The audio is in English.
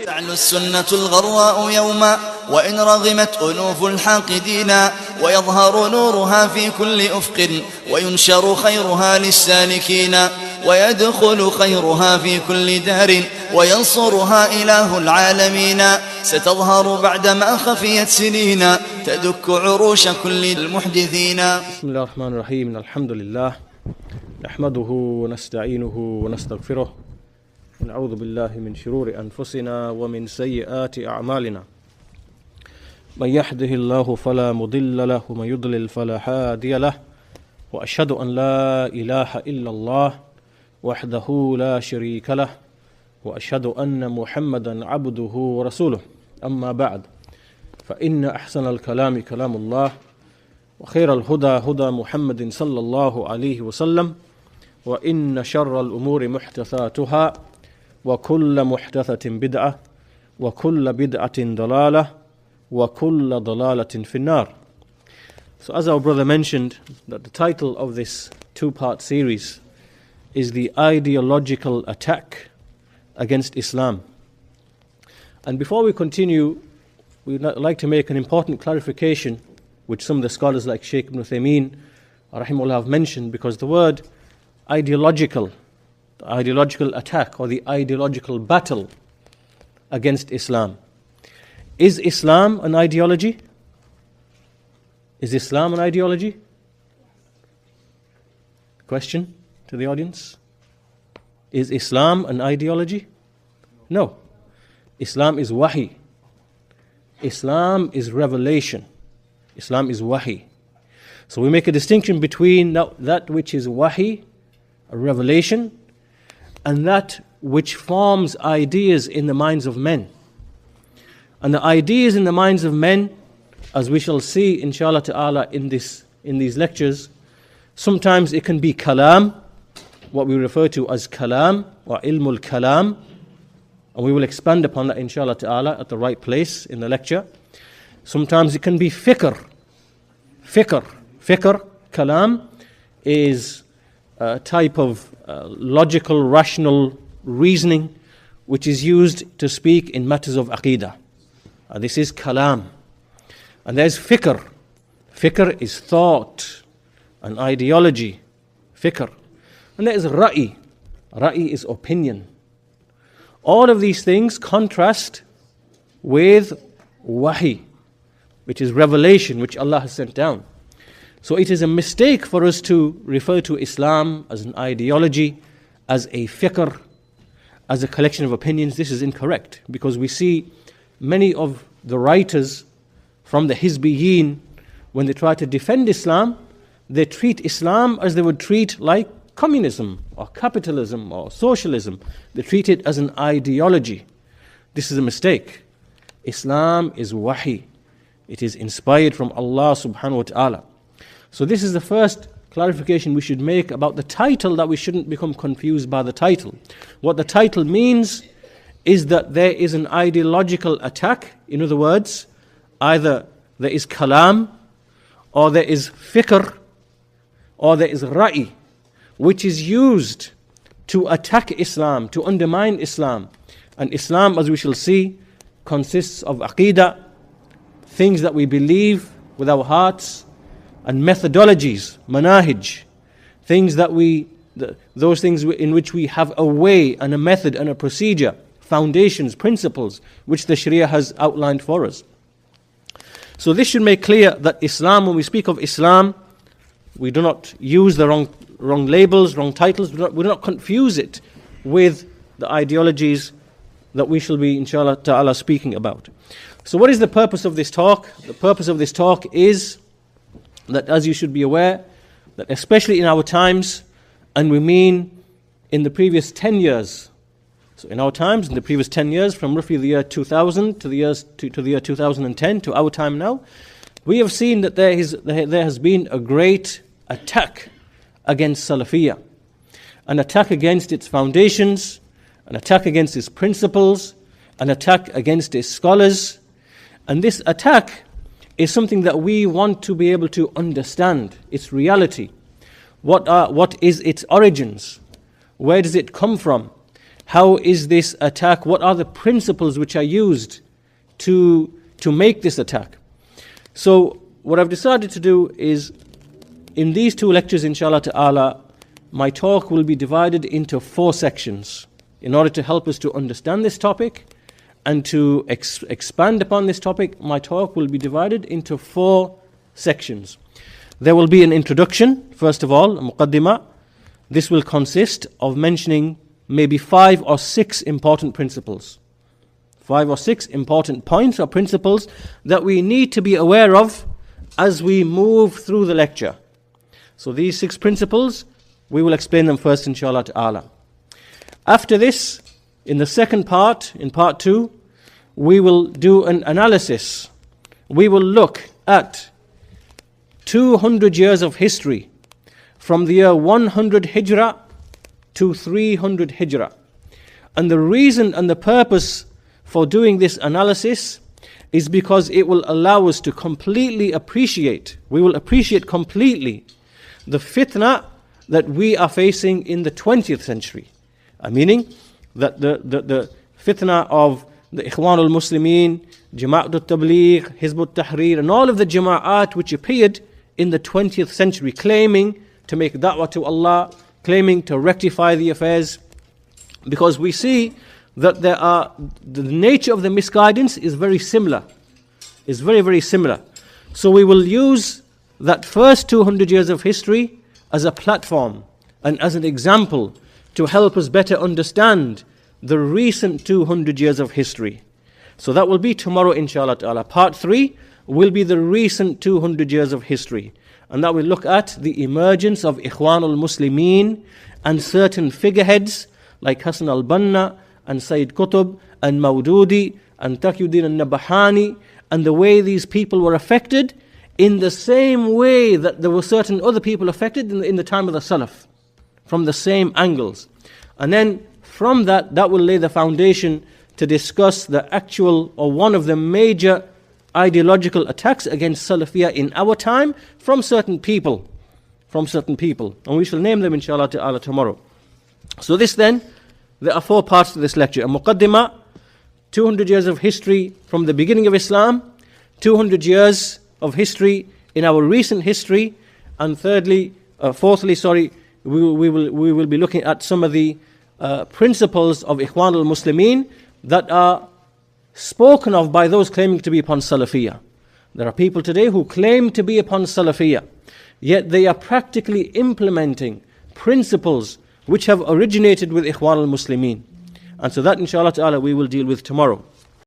تعلو السنة الغراء يوما وإن رغمت أنوف الحاقدين ويظهر نورها في كل أفق وينشر خيرها للسالكين ويدخل خيرها في كل دار وينصرها إله العالمين ستظهر بعدما خفيت سنين تدك عروش كل المحدثين. بسم الله الرحمن الرحيم. الحمد لله نحمده ونستعينه ونستغفره ونعوذ بالله من شرور أنفسنا ومن سيئات أعمالنا. من يهده الله فلا مضل له ومن يضلل فلا هادي له وأشهد أن لا إله إلا الله وحده لا شريك له وأشهد أن محمدا عبده ورسوله. أما بعد فإن أحسن الكلام كلام الله وخير الهدى هدى محمد صلى الله عليه وسلم وإن شر الأمور محدثاتها وكل محدثة بدعة وكل بدعة ضلالة وكل ضلالة في النار. So as our brother mentioned, that the title of this two-part series is the ideological attack against Islam. And before we continue, we'd like to make an important clarification, which some of the scholars like Shaykh Ibn Uthaymeen rahimahullah have mentioned, because the word ideological, the ideological attack or the ideological battle against Islam. Is Islam an ideology? Is Islam an ideology? Question to the audience. Is Islam an ideology? No. Islam is wahi. Islam is revelation. Islam is wahi. So we make a distinction between that which is wahi, a revelation, and that which forms ideas in the minds of men. And the ideas in the minds of men, as we shall see inshallah ta'ala in these lectures, sometimes it can be kalam, what we refer to as kalam or ilmul kalam, and we will expand upon that inshallah ta'ala at the right place in the lecture. Sometimes it can be fikr. Fikr, kalam, is a type of logical, rational reasoning which is used to speak in matters of aqidah. This is kalam. And there's fikr. Fikr is thought, an ideology, fikr. And there's ra'i. Ra'i is opinion. All of these things contrast with wahi, which is revelation, which Allah has sent down. So it is a mistake for us to refer to Islam as an ideology, as a fikr, as a collection of opinions. This is incorrect, because we see many of the writers from the Hizbiyyin, when they try to defend Islam, they treat Islam as they would treat like communism or capitalism or socialism. They treat it as an ideology. This is a mistake. Islam is wahi. It is inspired from Allah subhanahu wa ta'ala. So this is the first clarification we should make about the title, that we shouldn't become confused by the title. What the title means is that there is an ideological attack. In other words, either there is kalam, or there is fikr, or there is ra'i, which is used to attack Islam, to undermine Islam. And Islam, as we shall see, consists of aqidah, things that we believe with our hearts, and methodologies, manahij, things that those things in which we have a way and a method and a procedure, foundations, principles, which the Sharia has outlined for us. So this should make clear that Islam, when we speak of Islam, we do not use the wrong labels, wrong titles. We do not confuse it with the ideologies that we shall be, inshallah ta'ala, speaking about. So what is the purpose of this talk? The purpose of this talk is that, as you should be aware, that especially in our times, and we mean in the previous 10 years, so in our times, in the previous 10 years, from roughly the year 2000 to the year 2010 to our time now, we have seen that there has been a great attack against Salafiyyah, an attack against its foundations, an attack against its principles, an attack against its scholars. And this attack is something that we want to be able to understand, its reality. What is its origins? Where does it come from? How is this attack? What are the principles which are used to make this attack? So what I've decided to do is, in these 2 lectures, inshallah ta'ala, my talk will be divided into 4 sections in order to help us to understand this topic and to expand upon this topic. My talk will be divided into 4 sections. There will be an introduction, first of all, a muqaddimah. This will consist of mentioning maybe 5 or 6 important principles. 5 or 6 important points or principles that we need to be aware of as we move through the lecture. So these 6 principles, we will explain them first, inshallah ta'ala. After this, in the second part, in part 2, we will do an analysis. We will look at 200 years of history from the year 100 Hijrah to 300 Hijrah. And the reason and the purpose for doing this analysis is because it will allow us to completely appreciate, we will appreciate completely the fitna that we are facing in the 20th century. Meaning that the fitna of the Ikhwan al-Muslimin, Jama'at al-Tabligh, Hizb al-Tahrir, and all of the Jama'at which appeared in the 20th century, claiming to make da'wah to Allah, claiming to rectify the affairs, because we see that the nature of the misguidance is very similar, is very, very similar. So we will use that first 200 years of history as a platform and as an example to help us better understand the recent 200 years of history. So that will be tomorrow, inshallah ta'ala. Part 3 will be the recent 200 years of history. And that will look at the emergence of Ikhwan al-Muslimin and certain figureheads like Hassan al-Banna and Sayyid Qutb and Maududi and Taqiyuddin al-Nabahani, and the way these people were affected in the same way that there were certain other people affected in the time of the Salaf, from the same angles. And then from that will lay the foundation to discuss the actual, or one of the major ideological attacks against Salafiyyah in our time from certain people. And we shall name them, inshallah ta'ala, tomorrow. So this then, there are 4 parts to this lecture. A muqaddimah, 200 years of history from the beginning of Islam, 200 years of history in our recent history, and fourthly, we will be looking at some of the principles of Ikhwan al-Muslimin that are spoken of by those claiming to be upon Salafiyyah. There are people today who claim to be upon Salafiyyah, yet they are practically implementing principles which have originated with Ikhwan al-Muslimin. And so that, inshallah ta'ala, we will deal with tomorrow.